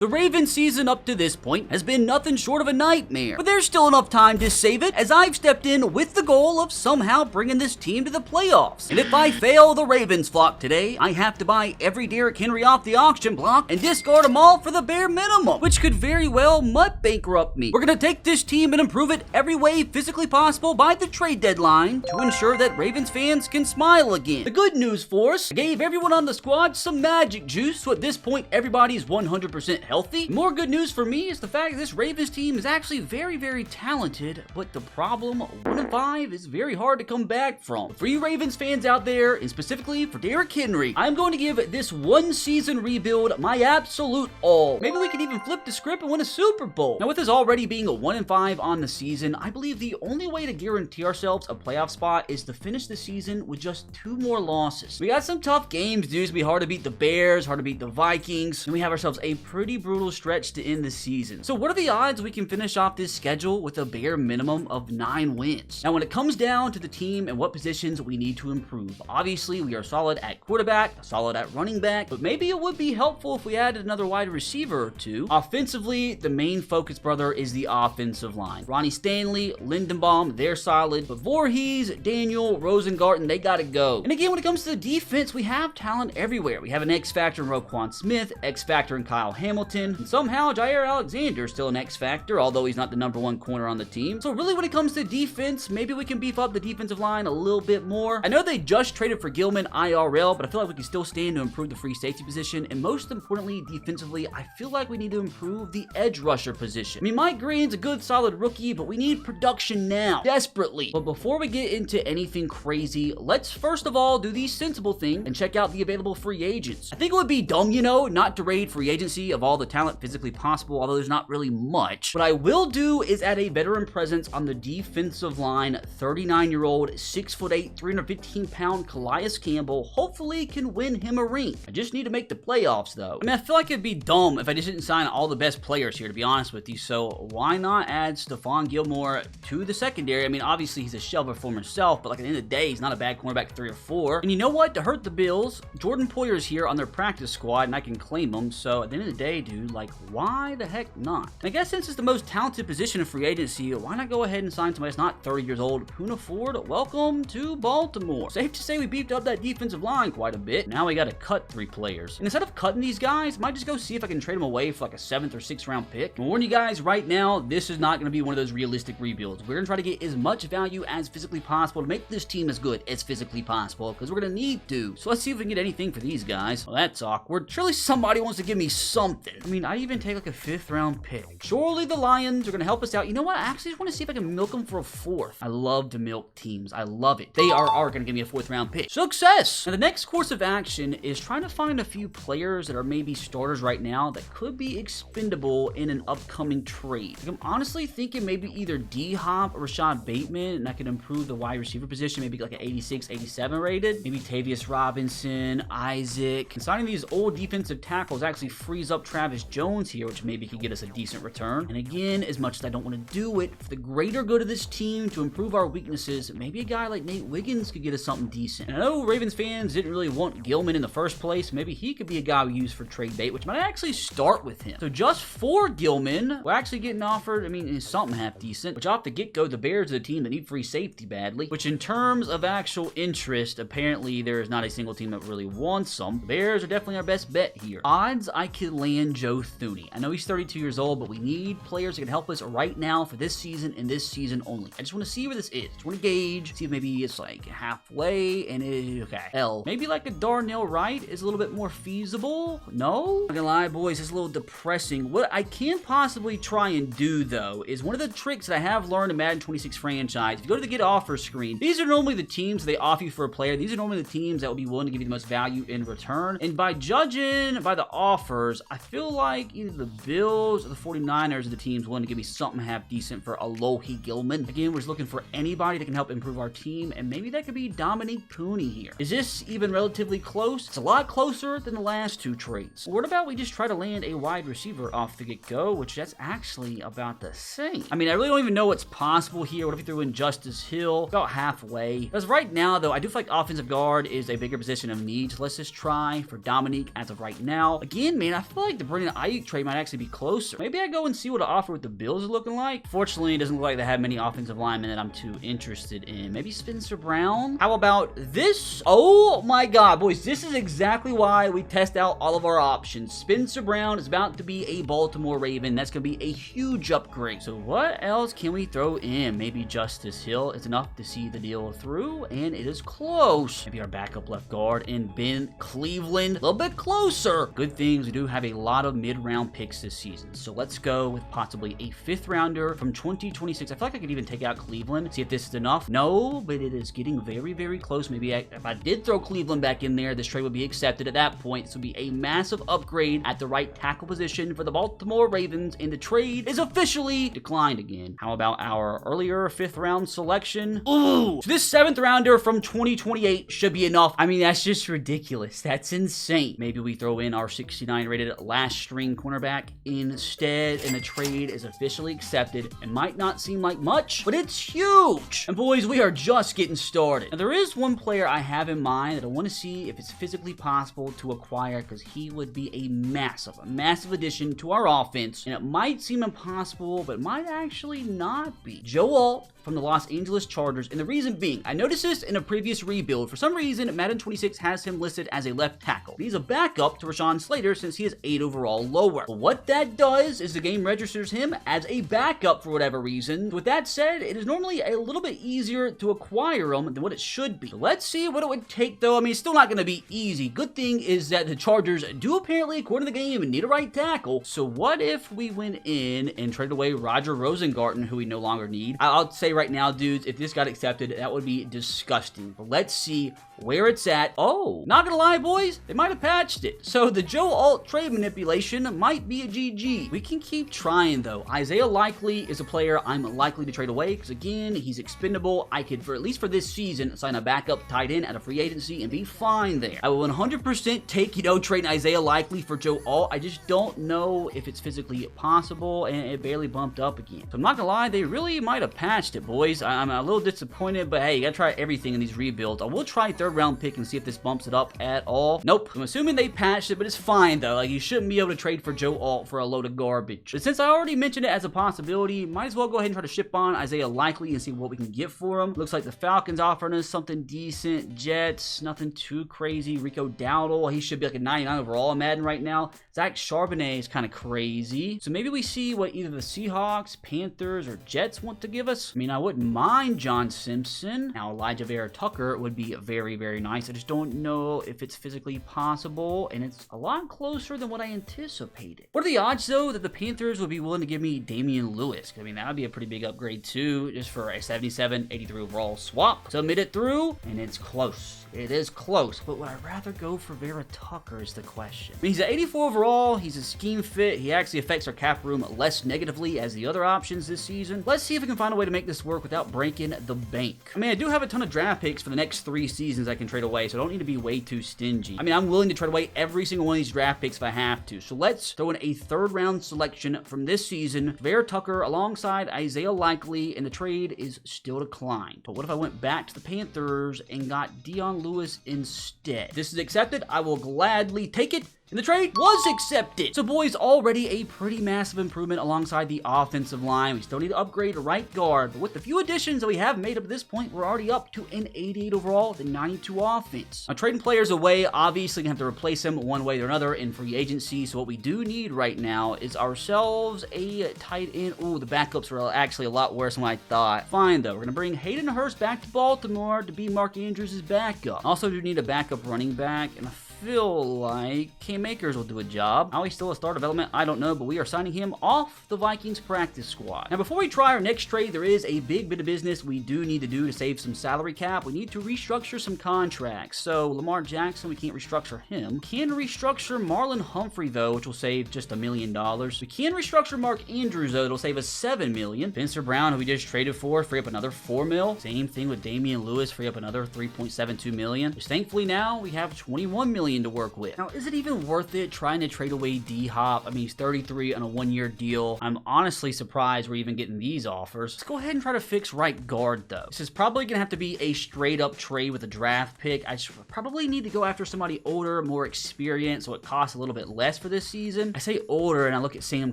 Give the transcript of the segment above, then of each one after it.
The Ravens season up to this point has been nothing short of a nightmare, but there's still enough time to save it, as I've stepped in with the goal of somehow bringing this team to the playoffs. And if I fail the Ravens flock today, I have to buy every Derrick Henry off the auction block and discard them all for the bare minimum, which could very well mud bankrupt me. We're gonna take this team and improve it every way physically possible by the trade deadline to ensure that Ravens fans can smile again. The good news for us, I gave everyone on the squad some magic juice, so at this point everybody's 100% healthy. More good news for me is the fact that this Ravens team is actually very talented, but the problem, 1-5 is very hard to come back from. For you Ravens fans out there, and specifically for Derrick Henry, I'm going to give this one season rebuild my absolute all. Maybe we can even flip the script and win a Super Bowl. Now with us already being a 1-5 on the season, I believe the only way to guarantee ourselves a playoff spot is to finish the season with just 2 more losses. We got some tough games, dude. It's gonna be hard to beat the Bears, hard to beat the Vikings, and we have ourselves a pretty brutal stretch to end the season. So what are the odds we can finish off this schedule with a bare minimum of 9 wins? Now when it comes down to the team and what positions we need to improve, obviously we are solid at quarterback, solid at running back, but maybe it would be helpful if we added another wide receiver or 2. Offensively, the main focus, brother, is the offensive line. Ronnie Stanley, Lindenbaum, they're solid, but Voorhees, Daniel, Rosengarten, they gotta go. And again, when it comes to the defense, we have talent everywhere. We have an X factor in Roquan Smith, X factor in Kyle Hamilton, and somehow Jair Alexander is still an X factor, although he's not the #1 corner on the team. So really when it comes to defense, maybe we can beef up the defensive line a little bit more. I know they just traded for Gilman IRL, but I feel like we can still stand to improve the free safety position, and most importantly, defensively, I feel like we need to improve the edge rusher position. I mean, Mike Green's a good solid rookie, but we need production now, desperately. But before we get into anything crazy, let's first of all do the sensible thing and check out the available free agents. I think it would be dumb, not to raid free agency of all the talent physically possible, although there's not really much. What I will do is add a veteran presence on the defensive line. 39-year-old, 6'8", 315-pound Calais Campbell hopefully can win him a ring. I just need to make the playoffs, though. I mean, I feel like it'd be dumb if I just didn't sign all the best players here, to be honest with you, so why not add Stephon Gilmore to the secondary? I mean, obviously he's a shell of himself, but like at the end of the day, he's not a bad cornerback 3 or 4. And you know what? To hurt the Bills, Jordan Poyer's here on their practice squad, and I can claim him, so at the end of the day, dude, like, why the heck not? And I guess since it's the most talented position in free agency, why not go ahead and sign somebody that's not 30 years old? Poona Ford, welcome to Baltimore. Safe to say we beefed up that defensive line quite a bit. Now we gotta cut 3 players. And instead of cutting these guys, I might just go see if I can trade them away for like a 7th or 6th round pick. I'm warning you guys right now, this is not gonna be one of those realistic rebuilds. We're gonna try to get as much value as physically possible to make this team as good as physically possible, because we're gonna need to. So let's see if we can get anything for these guys. Well, that's awkward. Surely somebody wants to give me something. I mean, I'd even take like a 5th round pick. Surely the Lions are gonna help us out. You know what? I actually just want to see if I can milk them for a 4th. I love to milk teams. I love it. They are gonna give me a 4th round pick. Success! Now the next course of action is trying to find a few players that are maybe starters right now that could be expendable in an upcoming trade. Like, I'm honestly thinking maybe either D-Hop or Rashad Bateman, and I could improve the wide receiver position, maybe like an 86, 87 rated. Maybe Tavius Robinson, Isaac. And signing these old defensive tackles actually frees up Travis Jones here, which maybe could get us a decent return. And again, as much as I don't want to do it, for the greater good of this team to improve our weaknesses, maybe a guy like Nate Wiggins could get us something decent. And I know Ravens fans didn't really want Gilman in the first place. Maybe he could be a guy we use for trade bait, which might actually start with him. So just for Gilman, we're actually getting offered, I mean, something half decent, which off the get-go, the Bears are the team that need free safety badly, which in terms of actual interest, apparently there is not a single team that really wants them. The Bears are definitely our best bet here. Odds I could land Joe Thuney. I know he's 32 years old, but we need players that can help us right now for this season and this season only. I just want to see where this is. Just want to gauge, see if maybe it's like halfway, and okay. Hell, maybe like a Darnell Wright is a little bit more feasible. No? Not gonna lie, boys, it's a little depressing. What I can possibly try and do, though, is one of the tricks that I have learned in Madden 26 franchise. If you go to the get offer screen, these are normally the teams they offer you for a player. These are normally the teams that will be willing to give you the most value in return. And by judging by the offers, I feel like either the Bills or the 49ers are the teams willing to give me something half decent for Alohi Gilman. Again, we're just looking for anybody that can help improve our team, and maybe that could be Dominique Pooney here. Is this even relatively close? It's a lot closer than the last 2 trades. What about we just try to land a wide receiver off the get-go, which that's actually about the same. I mean, I really don't even know what's possible here. What if we threw in Justice Hill? About halfway. Because right now, though, I do feel like offensive guard is a bigger position of need. So let's just try for Dominique as of right now. Again, man, I feel like the Brandon Ayuk trade might actually be closer. Maybe I go and see what an offer with the Bills is looking like. Fortunately, it doesn't look like they have many offensive linemen that I'm too interested in. Maybe Spencer Brown? How about this? Oh my God, boys, this is exactly why we test out all of our options. Spencer Brown is about to be a Baltimore Raven. That's going to be a huge upgrade. So what else can we throw in? Maybe Justice Hill is enough to see the deal through, and it is close. Maybe our backup left guard in Ben Cleveland. A little bit closer. Good things, we do have a lot of mid-round picks this season. So let's go with possibly a 5th rounder from 2026. I feel like I could even take out Cleveland, see if this is enough. No, but it is getting very, very close. Maybe if I did throw Cleveland back in there, this trade would be accepted at that point. This would be a massive upgrade at the right tackle position for the Baltimore Ravens, and the trade is officially declined again. How about our earlier 5th round selection? Ooh! So this 7th rounder from 2028 should be enough. I mean, that's just ridiculous. That's insane. Maybe we throw in our 69 rated last string cornerback instead, and the trade is officially accepted. It might not seem like much, but it's huge. And boys, we are just getting started. Now, there is one player I have in mind that I want to see if it's physically possible to acquire, because he would be a massive addition to our offense. And it might seem impossible, but it might actually not be. Joe Alt from the Los Angeles Chargers, and the reason being, I noticed this in a previous rebuild. For some reason, Madden 26 has him listed as a left tackle. He's a backup to Rashawn Slater since he is 8 overall lower. But what that does is the game registers him as a backup for whatever reason. With that said, it is normally a little bit easier to acquire him than what it should be. So let's see what it would take, though. I mean, it's still not going to be easy. Good thing is that the Chargers do apparently, according to the game, need a right tackle. So what if we went in and traded away Roger Rosengarten, who we no longer need? I'll say right now, dudes, if this got accepted, that would be disgusting. But let's see where it's at. Oh, not gonna lie, boys, they might have patched it. So the Joe Alt trade manipulation might be a GG. We can keep trying, though. Isaiah Likely is a player I'm likely to trade away because, again, he's expendable. I could, for at least for this season, sign a backup tight end at a free agency and be fine there. I will 100% take, trading Isaiah Likely for Joe Alt. I just don't know if it's physically possible, and it barely bumped up again. So I'm not gonna lie, they really might have patched it, boys. I'm a little disappointed, but hey, you gotta try everything in these rebuilds. I will try 3rd round pick and see if this bumps it up at all. Nope. I'm assuming they patched it, but it's fine though. Like, you shouldn't be able to trade for Joe Alt for a load of garbage. But since I already mentioned it as a possibility, might as well go ahead and try to ship on Isaiah Likely and see what we can get for him. Looks like the Falcons offering us something decent. Jets, nothing too crazy. Rico Dowdle, he should be like a 99 overall in Madden right now. Zach Charbonnet is kind of crazy. So maybe we see what either the Seahawks, Panthers, or Jets want to give us. I mean, I wouldn't mind John Simpson. Now, Elijah Vera Tucker would be very, very nice. I just don't know if it's physically possible, and it's a lot closer than what I anticipated. What are the odds, though, that the Panthers would be willing to give me Damian Lewis? I mean, that would be a pretty big upgrade, too, just for a 77, 83 overall swap. Submit it through, and it's close. It is close, but would I rather go for Vera Tucker is the question. I mean, he's an 84 overall. He's a scheme fit. He actually affects our cap room less negatively as the other options this season. Let's see if we can find a way to make this work without breaking the bank. I mean, I do have a ton of draft picks for the next 3 seasons I can trade away, so I don't need to be way too stingy. I mean, I'm willing to trade away every single one of these draft picks if I have to. So let's throw in a 3rd round selection from this season. Vera Tucker alongside Isaiah Likely, and the trade is still declined. But what if I went back to the Panthers and got Dion Lewis instead? If this is accepted, I will gladly take it. And the trade was accepted. So boys, already a pretty massive improvement alongside the offensive line. We still need to upgrade right guard, but with the few additions that we have made up at this point, we're already up to an 88 overall, the 92 offense. Now, trading players away, obviously gonna have to replace them one way or another in free agency. So what we do need right now is ourselves a tight end. Ooh, the backups are actually a lot worse than what I thought. Fine though, we're gonna bring Hayden Hurst back to Baltimore to be Mark Andrews' backup. Also do need a backup running back, and I feel like Cam Akers will do a job. How he's still a star development, I don't know, but we are signing him off the Vikings practice squad. Now, before we try our next trade, there is a big bit of business we do need to do to save some salary cap. We need to restructure some contracts. So Lamar Jackson, we can't restructure him. We can restructure Marlon Humphrey, though, which will save just $1 million. We can restructure Mark Andrews, though. It'll save us $7 million. Spencer Brown, who we just traded for, free up another $4 million. Same thing with Damian Lewis, free up another $3.72 million. Which thankfully now we have $21 million million to work with. Now, is it even worth it trying to trade away D-Hop? I mean, he's 33 on a 1-year deal. I'm honestly surprised we're even getting these offers. Let's go ahead and try to fix right guard, though. This is probably going to have to be a straight-up trade with a draft pick. I probably need to go after somebody older, more experienced, so it costs a little bit less for this season. I say older, and I look at Sam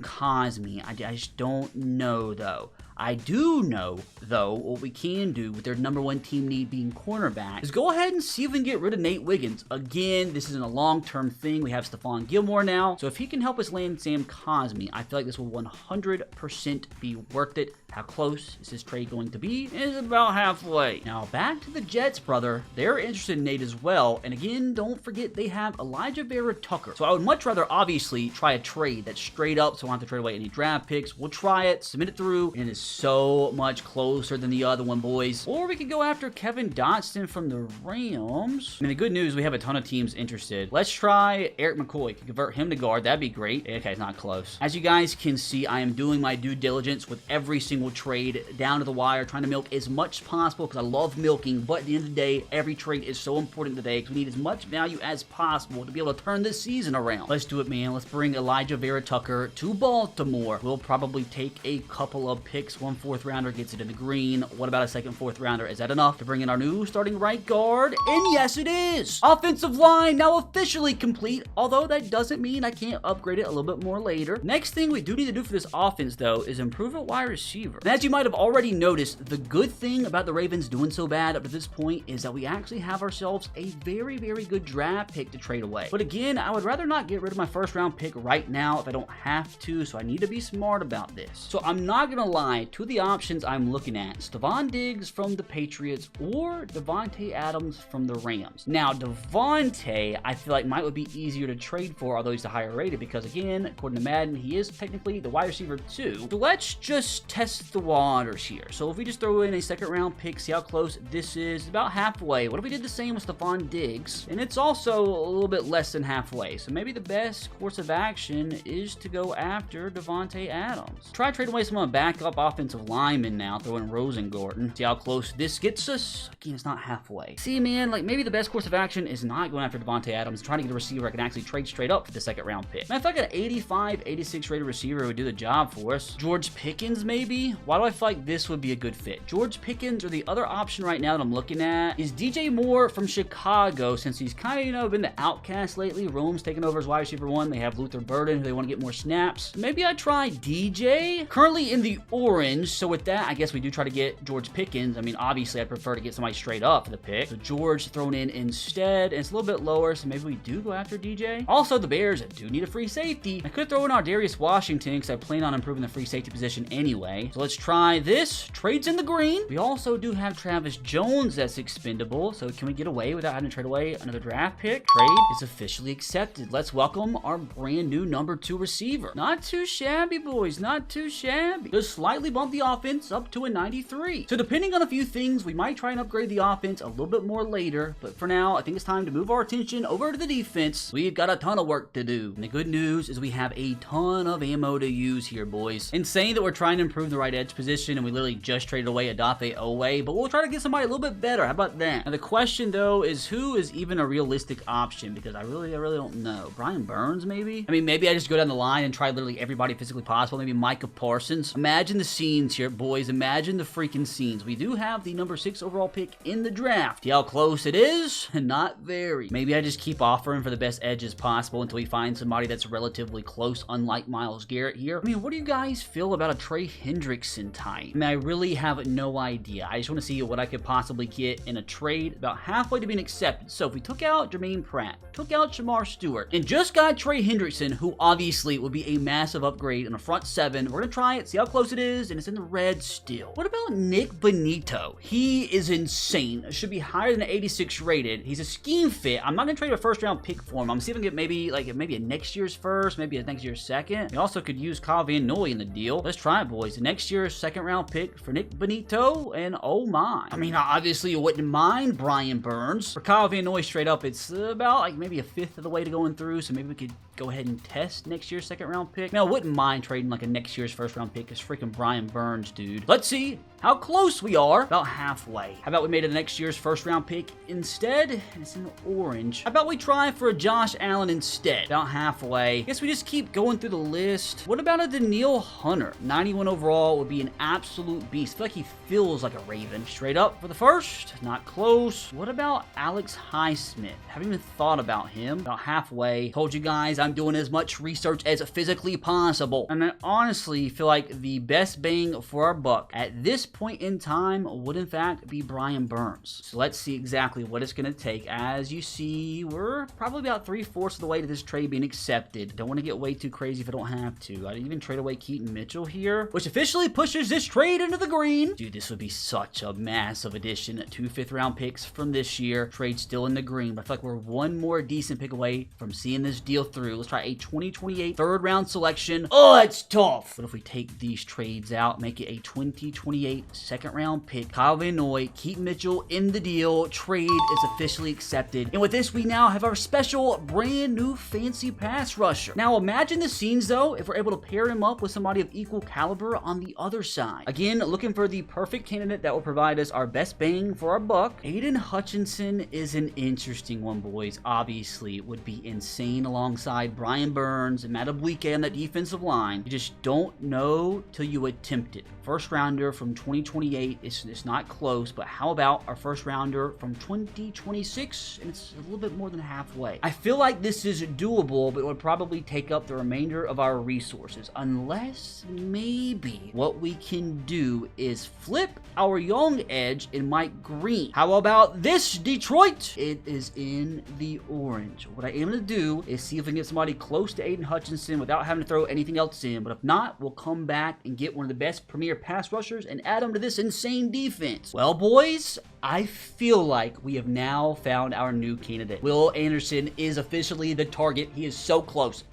Cosmi. I just don't know, though. I do know, though, what we can do with their #1 team need being cornerback is go ahead and see if we can get rid of Nate Wiggins. Again, this isn't a long-term thing. We have Stephon Gilmore now. So if he can help us land Sam Cosmi, I feel like this will 100% be worth it. How close is this trade going to be? It's about halfway. Now, back to the Jets, brother. They're interested in Nate as well. And again, don't forget they have Elijah Vera Tucker. So I would much rather, obviously, try a trade that's straight up, so I don't have to trade away any draft picks. We'll try it, submit it through, and it is so much closer than the other one, boys. Or we could go after Kevin Dotson from the Rams. I mean, the good news, we have a ton of teams interested. Let's try Eric McCoy. Can convert him to guard. That'd be great. Okay, it's not close. As you guys can see, I am doing my due diligence with every single trade down to the wire, trying to milk as much as possible because I love milking, but at the end of the day, every trade is so important today because we need as much value as possible to be able to turn this season around. Let's do it, man. Let's bring Elijah Vera Tucker to Baltimore. We'll probably take a couple of picks. 1 4th rounder gets it in the green. What about a 2nd, 4th rounder? Is that enough to bring in our new starting right guard? And yes, it is. Offensive line now officially complete, although that doesn't mean I can't upgrade it a little bit more later. Next thing we do need to do for this offense, though, is improve at wide receiver. And as you might have already noticed, the good thing about the Ravens doing so bad up to this point is that we actually have ourselves a very, very good draft pick to trade away. But again, I would rather not get rid of my 1st round pick right now if I don't have to, so I need to be smart about this. So I'm not going to lie, to the options I'm looking at, Stephon Diggs from the Patriots or Davante Adams from the Rams. Now, Davante, I feel like would be easier to trade for, although he's the higher rated, because again, according to Madden, he is technically the wide receiver 2. So let's just test the waters here. So if we just throw in a 2nd round pick, see how close this is, about halfway. What if we did the same with Stephon Diggs? And it's also a little bit less than halfway. So maybe the best course of action is to go after Davante Adams. Try trading away some of my backup offensive linemen now, throw in Rosengorton. See how close this gets us? Again, it's not halfway. See, man, like maybe the best course of action is not going after Davante Adams, trying to get a receiver I can actually trade straight up for the 2nd round pick. And I feel like an 85, 86 rated receiver would do the job for us. George Pickens, maybe? Why do I feel like this would be a good fit? George Pickens, or the other option right now that I'm looking at is DJ Moore from Chicago, since he's kind of, been the outcast lately. Rome's taking over as wide receiver 1. They have Luther Burden, who they want to get more snaps. Maybe I try DJ. Currently in the orange, so with that, I guess we do try to get George Pickens. I mean, obviously, I'd prefer to get somebody straight up for the pick. So George thrown in instead, and it's a little bit lower, so maybe we do go after DJ. Also, the Bears do need a free safety. I could throw in our Darius Washington because I plan on improving the free safety position anyway. So let's try this. Trades in the green. We also do have Travis Jones that's expendable, so can we get away without having to trade away another draft pick? Trade is officially accepted. Let's welcome our brand new #2 receiver. Not too shabby, boys. Not too shabby. Just slightly bump the offense up to a 93. So depending on a few things, we might try and upgrade the offense a little bit more later, but for now, I think it's time to move our attention over to the defense. We've got a ton of work to do. And the good news is we have a ton of ammo to use here, boys. And saying that we're trying to improve the right edge position and we literally just traded away Odafe Owe, but we'll try to get somebody a little bit better. How about that? Now the question though is who is even a realistic option, because I really don't know. Brian Burns maybe? I mean, maybe I just go down the line and try literally everybody physically possible. Maybe Micah Parsons. Imagine the scenes here, boys. Imagine the freaking scenes. We do have the #6 overall pick in the draft. See how close it is? Not very. Maybe I just keep offering for the best edges possible until we find somebody that's relatively close, unlike Myles Garrett here. I mean, what do you guys feel about a Trey Hendrickson type? I mean, I really have no idea. I just want to see what I could possibly get in a trade about halfway to being accepted. So if we took out Jermaine Pratt, took out Shamar Stewart, and just got Trey Hendrickson, who obviously would be a massive upgrade in a front 7, we're going to try it, see how close it is, and it's in the red still. What about Nick Benito? He is insane. Should be higher than 86 rated. He's a scheme fit. I'm not going to trade a 1st round pick for him. I'm see if I can get maybe a next year's 1st, maybe a next year's 2nd. We also could use Kyle Van Noy in the deal. Let's try it, boys. The next year's 2nd round pick for Nick Benito, and oh my. I mean, obviously you wouldn't mind Brian Burns. For Kyle Van Noy straight up, it's about like maybe a 5th of the way to going through, so maybe we could go ahead and test next year's second round pick. Now, I wouldn't mind trading like a next year's first round pick. It's freaking Brian Burns, dude. Let's see how close we are. About halfway. How about we made it next year's first round pick instead? It's in orange. How about we try for a Josh Allen instead? About halfway. Guess we just keep going through the list. What about a Danielle Hunter? 91 overall would be an absolute beast. I feel like he feels like a Raven. Straight up for the first. Not close. What about Alex Highsmith? Haven't even thought about him. About halfway. Told you guys I'm doing as much research as physically possible. And I honestly feel like the best bang for our buck at this point in time would in fact be Brian Burns. So let's see exactly what it's going to take. As you see, we're probably about 3/4 of the way to this trade being accepted. Don't want to get way too crazy if I don't have to. I'd even trade away Keaton Mitchell here, which officially pushes this trade into the green. Dude, this would be such a massive addition. 2 5th-round picks from this year. Trade still in the green, but I feel like we're one more decent pick away from seeing this deal through. Let's try a 2028 third-round selection. Oh, it's tough. What if we take these trades out, make it a 2028 second-round pick? Kyle Van Noy, Keaton Mitchell in the deal. Trade is officially accepted. And with this, we now have our special brand new fancy pass rusher. Now, imagine the scenes, though, if we're able to pair him up with somebody of equal caliber on the other side. Again, looking for the perfect candidate that will provide us our best bang for our buck. Aiden Hutchinson is an interesting one, boys. Obviously, would be insane alongside Brian Burns and Matt Abuike on that defensive line. You just don't know till you attempt it. First rounder from 2028, it's not close, but how about our first rounder from 2026? And it's a little bit more than halfway. I feel like this is doable, but it would probably take up the remainder of our resources, unless maybe what we can do is flip our young edge in Mike Green. How about this, Detroit? It is in the orange. What I am going to do is see if we can get somebody close to Aiden Hutchinson without having to throw anything else in, but if not, we'll come back and get one of the best premier pass rushers and add them to this insane defense. Well, boys, I feel like we have now found our new candidate. Will Anderson is officially the target. He is so close,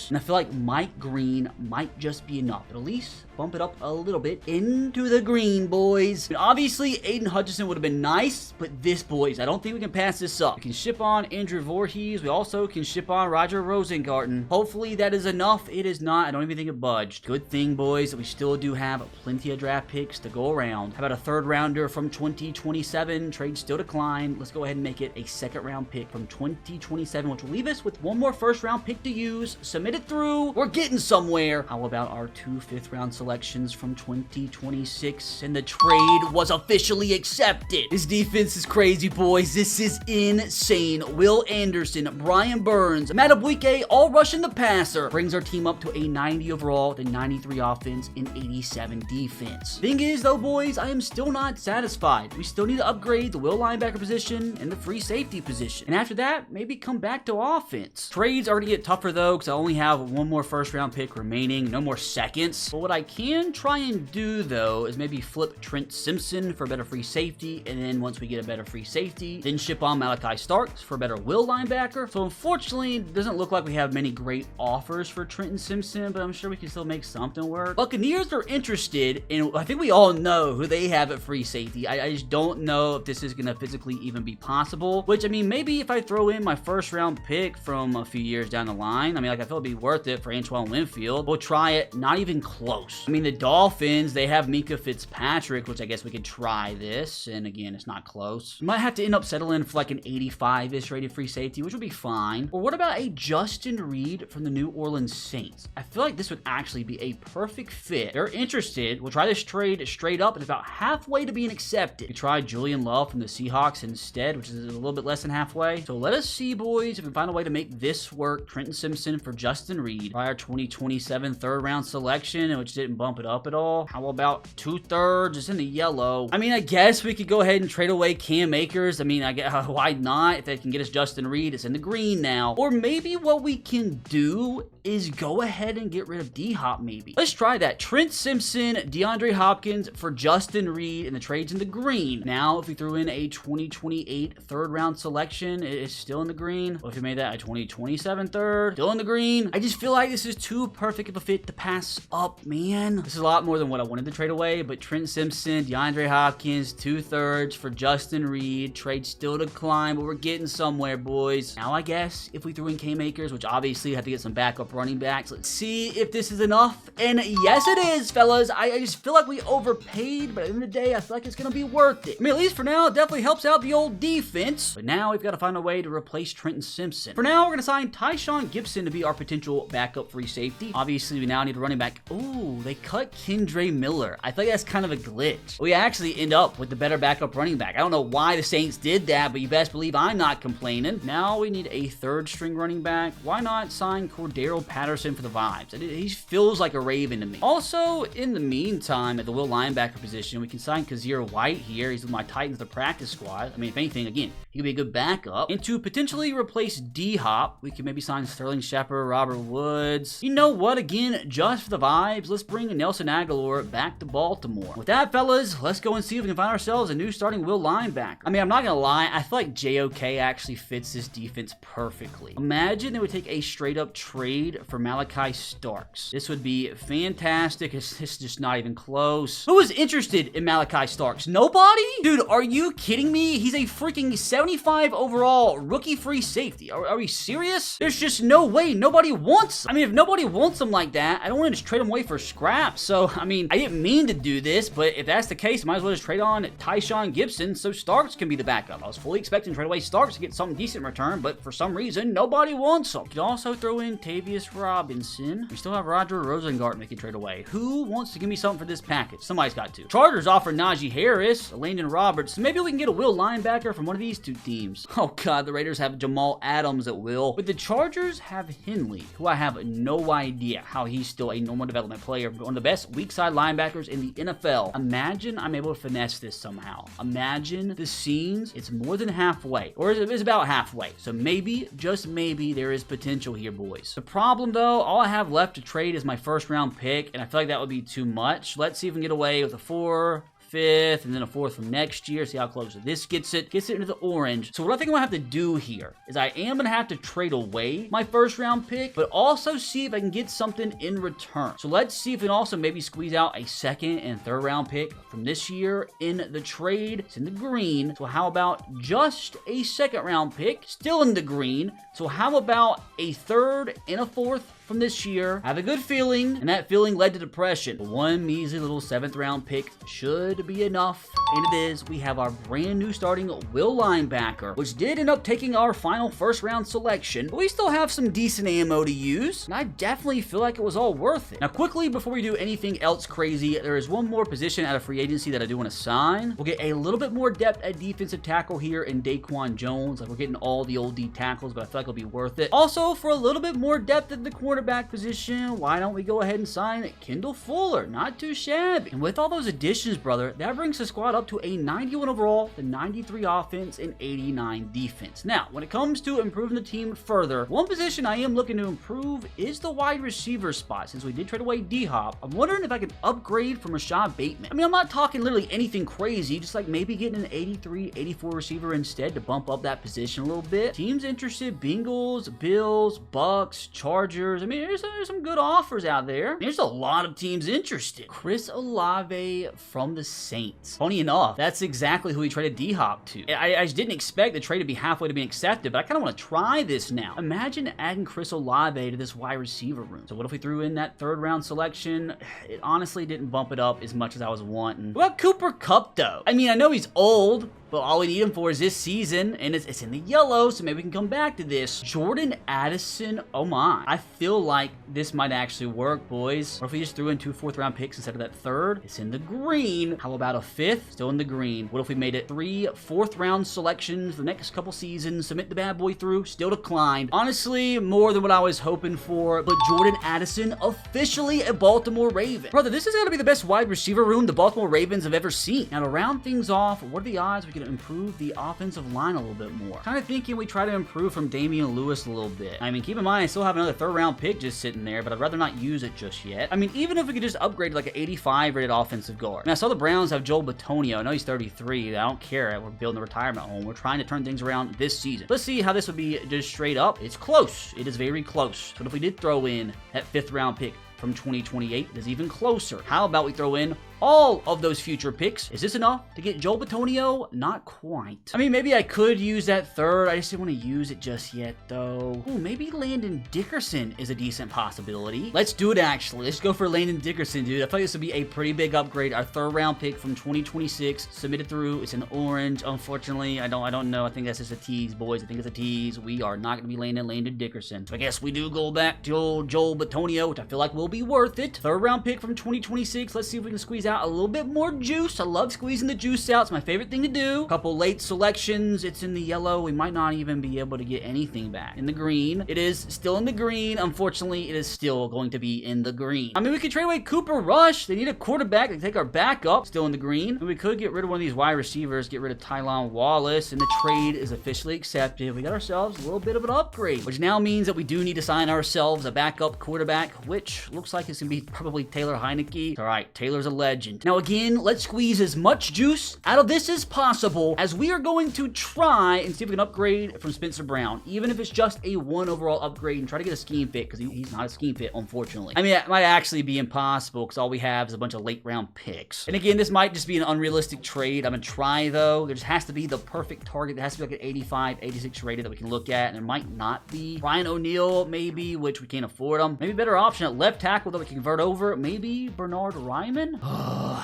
and I feel like Mike Green might just be enough, but at least bump it up a little bit into the green, boys. And obviously, Aiden Hutchinson would have been nice, but this, boys, I don't think we can pass this up. We can ship on Andrew Voorhees. We also can ship on Roger Rosengarten. Hopefully, that is enough. It is not. I don't even think it budged. Good thing, boys, that we still do have plenty of draft picks to go around. How about a third rounder from 2027? Trade still declined. Let's go ahead and make it a second round pick from 2027, which will leave us with one more first round pick to use. Submit it through. We're getting somewhere. How about our 2 5th-round selections from 2026? And the trade was officially accepted. This defense is crazy, boys. This is insane. Will Anderson, Brian Burns, Matt Abuike, all rushing the passer. Brings our team up to a 90 overall, the 93 offense, and 87 defense. Thing is, though, boys, I am still not satisfied. We still need to upgrade the will linebacker position and the free safety position. And after that, maybe come back to offense. Trades are going to get tougher, though, because I only have one more first round pick remaining. No more seconds. But what I can try and do, though, is maybe flip Trent Simpson for better free safety. And then once we get a better free safety, then ship on Malachi Starks for better will linebacker. So unfortunately, it doesn't look like we have many great offers for Trenton Simpson, but I'm sure we can still make something work. Buccaneers are interested, and I think we all know who they have at free safety. I just don't know if this is going to physically even be possible, which, I mean, maybe if I throw in my first round pick from a few years down the line, I mean, like, I feel it'd be worth it for Antoine Winfield. We'll try it. Not even close. I mean, the Dolphins, they have Minka Fitzpatrick, which I guess we could try this, and again, it's not close. We might have to end up settling for like an 85-ish rated free safety, which would be fine. Or what about a Justin Reed from the New Orleans Saints? I feel like this would actually be a perfect fit. They're interested. We'll try this trade straight up. It's about halfway to being accepted. We tried Julian Love from the Seahawks instead, which is a little bit less than halfway. So let us see, boys, if we can find a way to make this work. Trenton Simpson for Justin Reed. Try our 2027 third round selection, which didn't bump it up at all. How about 2/3? It's in the yellow. I mean, I guess we could go ahead and trade away Cam Akers. I mean, I guess, why not? If they can get us Justin Reed, it's in the green now. Or maybe what we can do is go ahead and get rid of D-Hop, maybe. Let's try that. Trent Simpson, DeAndre Hopkins for Justin Reed, and the trade's in the green. green. Now, if we threw in a 2028 third round selection, it's still in the green. What if we made that a 2027 third? Still in the green. I just feel like this is too perfect of a fit to pass up, man. This is a lot more than what I wanted to trade away, but Trent Simpson, DeAndre Hopkins, 2/3 for Justin Reed. Trade still declined, but we're getting somewhere, boys. Now, I guess if we threw in K-Makers, which obviously have to get some backup running backs, let's see if this is enough. And yes, it is, fellas. I just feel like we overpaid, but at the end of the day, I feel like it's going to be worth it. I mean, at least for now, it definitely helps out the old defense. But now we've got to find a way to replace Trenton Simpson. For now, we're going to sign Tyshawn Gibson to be our potential backup free safety. Obviously, we now need a running back. Ooh, they cut Kendre Miller. I think that's kind of a glitch. We actually end up with the better backup running back. I don't know why the Saints did that, but you best believe I'm not complaining. Now we need a third string running back. Why not sign Cordero Patterson for the vibes? He feels like a Raven to me. Also, in the meantime, at the will linebacker position, we can sign Kazir White here. He's with my Titans, the practice squad. I mean, if anything, again, he could be a good backup. And to potentially replace D-Hop, we can maybe sign Sterling Shepard, Robert Woods. You know what? Again, just for the vibes, let's bring Nelson Aguilar back to Baltimore. With that, fellas, let's go and see if we can find ourselves a new starting will linebacker. I mean, I'm not gonna lie, I feel like JOK actually fits this defense perfectly. Imagine they would take a straight up trade for Malachi Starks. This would be fantastic. It's just not even close. Who is interested in Malachi Starks? Nobody? Dude, are you kidding me? He's a freaking 75 overall rookie free safety. Are we serious? There's just no way nobody wants him. I mean, if nobody wants him like that, I don't want to just trade him away for scraps. So, I mean, I didn't mean to do this, but if that's the case, might as well just trade on Tyshawn Gibson so Starks can be the backup. I was fully expecting to trade away Starks to get something decent in return, but for some reason, nobody wants him. You could also throw in Tavius Robinson. We still have Roger Rosengarten we can trade away. Who wants to give me something for this package? Somebody's got to. Chargers offer Najee Harris, Landon Roberts, so maybe we can get a will linebacker from one of these two teams. Oh god, the Raiders have Jamal Adams at will, but the Chargers have Henley, who I have no idea how he's still a normal development player, one of the best weak side linebackers in the NFL. Imagine I'm able to finesse this somehow. Imagine the scenes, it's more than halfway, or it's about halfway, so maybe, just maybe, there is potential here, boys. The problem though, all I have left to trade is my first round pick, and I feel like that would be too much. Let's see if we can get away with a 4th, 5th, and then a 4th from next year. See how close this gets it into the orange. So what I think I'm gonna have to do here is I am gonna have to trade away my first round pick, but also see if I can get something in return. So let's see if we can also maybe squeeze out a 2nd and 3rd round pick from this year in the trade. It's in the green. So how about just a 2nd round pick, still in the green. So how about a 3rd and a 4th from this year? I have a good feeling, and that feeling led to depression. One measly little 7th round pick should be enough, and it is. We have our brand new starting will linebacker, which did end up taking our final 1st round selection, but we still have some decent ammo to use, and I definitely feel like it was all worth it. Now quickly, before we do anything else crazy, there is one more position out of free agency that I do want to sign. We'll get a little bit more depth at defensive tackle here in Daquan Jones. Like, we're getting all the old D tackles, but I feel like it'll be worth it. Also, for a little bit more depth at the cornerback position, why don't we go ahead and sign Kendall Fuller? Not too shabby. And with all those additions, brother, that brings the squad up to a 91 overall, the 93 offense, and 89 defense. Now, when it comes to improving the team further, one position I am looking to improve is the wide receiver spot. Since we did trade away D-Hop, I'm wondering if I can upgrade from Rashad Bateman. I mean, I'm not talking literally anything crazy, just like maybe getting an 83, 84 receiver instead to bump up that position a little bit. Teams interested: Bengals, Bills, Bucks, Chargers. I mean, there's some good offers out there. There's a lot of teams interested. Chris Olave from the Saints. Funny enough, that's exactly who he traded D-Hop to. I just didn't expect the trade to be halfway to being accepted, but I kind of want to try this now. Imagine adding Chris Olave to this wide receiver room. So what if we threw in that 3rd round selection? It honestly didn't bump it up as much as I was wanting. What about Cooper Kupp though? I mean, I know he's old, but all we need him for is this season, and it's in the yellow, so maybe we can come back to this. Jordan Addison, oh my. I feel like this might actually work, boys. Or if we just threw in 2 4th round picks instead of that 3rd, it's in the green. How about a 5th? Still in the green. What if we made it 3 4th round selections for the next couple seasons? Submit the bad boy through, still declined. Honestly, more than what I was hoping for, but Jordan Addison officially a Baltimore Raven. Brother, this is gonna be the best wide receiver room the Baltimore Ravens have ever seen. Now, to round things off, what are the odds we we could improve the offensive line a little bit more. Kind of thinking we try to improve from Damian Lewis a little bit. I mean, keep in mind, I still have another 3rd round pick just sitting there, but I'd rather not use it just yet. I mean, even if we could just upgrade to like an 85 rated offensive guard. I mean, I saw the Browns have Joel Bitonio. I know he's 33. I don't care. We're building a retirement home. We're trying to turn things around this season. Let's see how this would be just straight up. It's close. It is very close. But if we did throw in that 5th round pick from 2028, it is even closer. How about we throw in all of those future picks? Is this enough to get Joel Bitonio? Not quite. I mean, maybe I could use that 3rd. I just didn't want to use it just yet, though. Ooh, maybe Landon Dickerson is a decent possibility. Let's do it, actually. Let's go for Landon Dickerson, dude. I feel like this would be a pretty big upgrade. Our 3rd round pick from 2026, submitted through. It's in orange, unfortunately. I don't know. I think that's just a tease, boys. I think it's a tease. We are not going to be landing Landon Dickerson. So I guess we do go back to Joel Bitonio, which I feel like will be worth it. 3rd round pick from 2026. Let's see if we can squeeze out a little bit more juice. I love squeezing the juice out. It's my favorite thing to do. Couple late selections. It's in the yellow. We might not even be able to get anything back. In the green. It is still in the green. Unfortunately, it is still going to be in the green. I mean, we could trade away Cooper Rush. They need a quarterback. They take our backup. Still in the green. And we could get rid of one of these wide receivers. Get rid of Tylan Wallace. And the trade is officially accepted. We got ourselves a little bit of an upgrade, which now means that we do need to sign ourselves a backup quarterback, which looks like it's going to be probably Taylor Heineke. All right, Taylor's a legend. Now again, let's squeeze as much juice out of this as possible, as we are going to try and see if we can upgrade from Spencer Brown, even if it's just a 1 overall upgrade, and try to get a scheme fit, because he's not a scheme fit, unfortunately. I mean, it might actually be impossible, because all we have is a bunch of late round picks. And again, this might just be an unrealistic trade. I'm going to try, though. There just has to be the perfect target. There has to be like an 85, 86 rated that we can look at, and there might not be. Ryan O'Neal, maybe, which we can't afford him. Maybe a better option at left tackle that we can convert over. Maybe Bernard Ryman?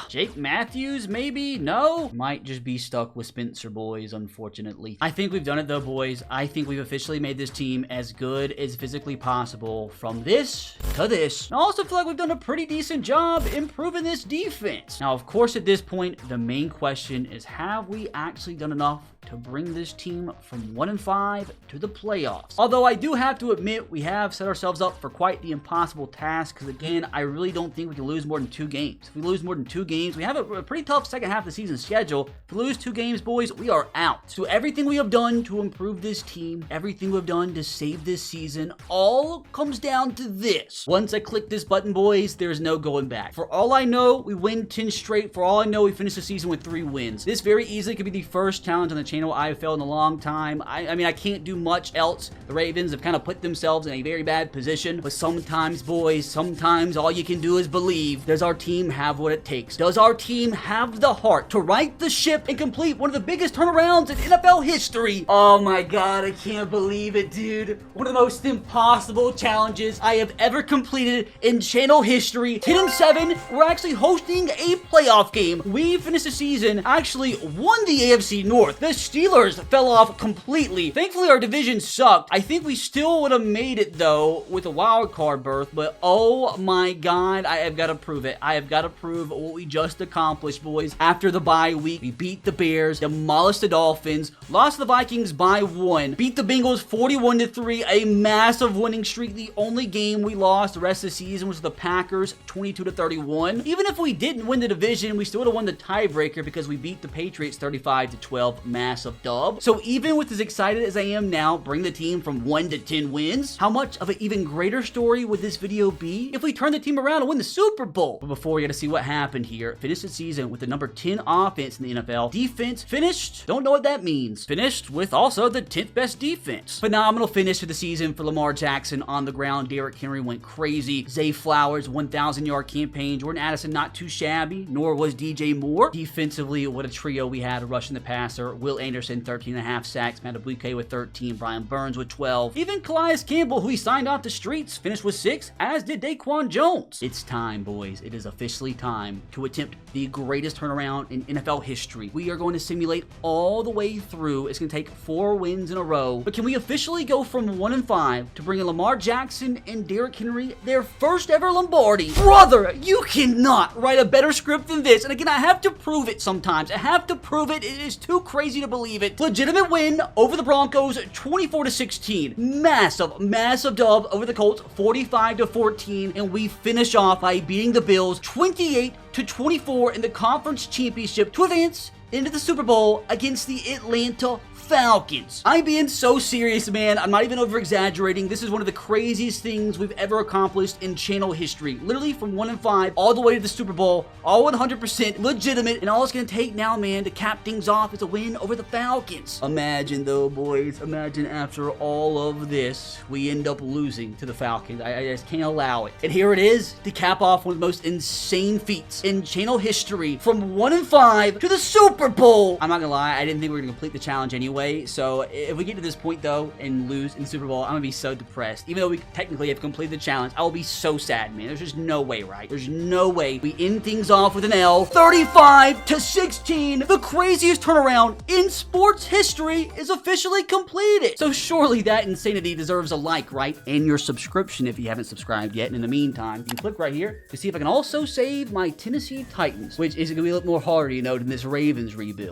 Jake Matthews, maybe? No? Might just be stuck with Spencer, boys, unfortunately. I think we've done it, though, boys. I think we've officially made this team as good as physically possible from this to this. And I also feel like we've done a pretty decent job improving this defense. Now, of course, at this point, the main question is, have we actually done enough to bring this team from 1-5 to the playoffs? Although I do have to admit, we have set ourselves up for quite the impossible task, because again, I really don't think we can lose more than 2 games. If we lose more than 2 games, we have a pretty tough second half of the season schedule. If we lose 2 games, boys, we are out. So everything we have done to improve this team, everything we've done to save this season, all comes down to this. Once I click this button, boys, there's no going back. For all I know, we win 10 straight. For all I know, we finish the season with 3 wins. This very easily could be the first challenge on the channel I've failed in a long time. I mean, I can't do much else. The Ravens have kind of put themselves in a very bad position, but sometimes, boys, sometimes all you can do is believe. Does our team have what it takes? Does our team have the heart to right the ship and complete one of the biggest turnarounds in NFL history? Oh my God, I can't believe it, dude. One of the most impossible challenges I have ever completed in channel history. 10-7, we're actually hosting a playoff game. We finished the season, actually won the AFC North. The Steelers fell off completely. Thankfully, our division sucked. I think we still would have made it, though, with a wild card berth, but oh my God, I have got to prove it. I have got to prove what we just accomplished, boys. After the bye week, we beat the Bears, demolished the Dolphins, lost the Vikings by 1, beat the Bengals 41-3, a massive winning streak. The only game we lost the rest of the season was the Packers, 22-31. Even if we didn't win the division, we still would have won the tiebreaker because we beat the Patriots 35-12, massive dub. So even with as excited as I am now, bring the team from 1 to 10 wins, how much of an even greater story would this video be if we turn the team around and win the Super Bowl? But before we got to see what happened here, finished the season with the number 10 offense in the NFL. Defense finished, don't know what that means. Finished with also the 10th best defense. Phenomenal finish to the season for Lamar Jackson on the ground. Derrick Henry went crazy. Zay Flowers, 1,000-yard campaign. Jordan Addison, not too shabby, nor was DJ Moore. Defensively, what a trio we had rushing the passer. Will Anderson, 13.5 sacks. Matt Abuke with 13. Brian Burns with 12. Even Calais Campbell, who he signed off the streets, finished with 6, as did Daquan Jones. It's time, boys. It is officially time to attempt the greatest turnaround in NFL history. We are going to simulate all the way through. It's going to take 4 wins in a row. But can we officially go from 1-5 to bringing Lamar Jackson and Derrick Henry their first ever Lombardi? Brother, you cannot write a better script than this. And again, I have to prove it sometimes. I have to prove it. It is too crazy to believe it. Legitimate win over the Broncos, 24-16. Massive dub over the Colts, 45-14. And we finish off by beating the Bills, 28-24 in the conference championship to advance into the Super Bowl against the Atlanta Falcons. I'm being so serious, man. I'm not even over exaggerating. This is one of the craziest things we've ever accomplished in channel history. Literally from 1-5 all the way to the Super Bowl, all 100% legitimate, and all it's gonna take now, man, to cap things off is a win over the Falcons. Imagine though, boys, imagine after all of this, we end up losing to the Falcons. I just can't allow it. And here it is to cap off one of the most insane feats in channel history from 1-5 to the Super Bowl. I'm not gonna lie, I didn't think we were gonna complete the challenge anyway. So if we get to this point though and lose in the Super Bowl, I'm gonna be so depressed. Even though we technically have completed the challenge, I will be so sad, man. There's just no way, right? There's no way we end things off with an L. 35-16. The craziest turnaround in sports history is officially completed. So surely that insanity deserves a like, right? And your subscription if you haven't subscribed yet. And in the meantime, you can click right here to see if I can also save my Tennessee Titans, which is gonna be a little more harder, you know, than this Ravens rebuild.